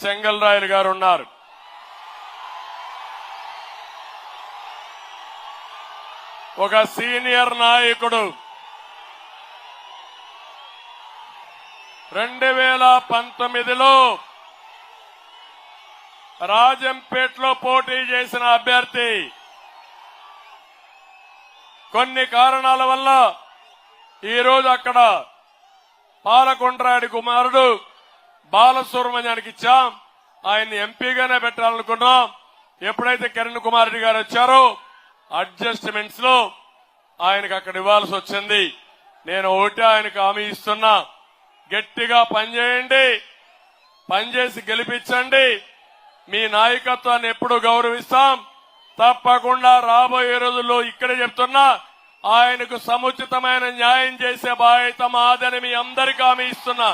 చెంగల్రాయలు గారు ఉన్నారు. ఒక సీనియర్ నాయకుడు 2019లో రాజంపేటలో పోటీ చేసిన అభ్యర్థి కొన్ని కారణాల వల్ల ఈరోజు అక్కడ పాలకొండరాయుడి కుమారుడు బాలసుబ్రహ్మణ్యానికి ఇచ్చాం. ఆయన్ని ఎంపీగానే పెట్టాలనుకున్నాం. ఎప్పుడైతే కిరణ్ కుమార్ రెడ్డి గారు వచ్చారో అడ్జస్ట్మెంట్స్ లో ఆయనకు అక్కడ ఇవ్వాల్సి వచ్చింది. నేను ఒకటి ఆయనకు హామీ ఇస్తున్నా, గట్టిగా పనిచేయండి, పనిచేసి గెలిపించండి. మీ నాయకత్వాన్ని ఎప్పుడు గౌరవిస్తాం. తప్పకుండా రాబోయే రోజుల్లో ఇక్కడే చెప్తున్నా, ఆయనకు సముచితమైన న్యాయం చేసే బాధ్యత మాదని మీ అందరికీ హామీ ఇస్తున్నా.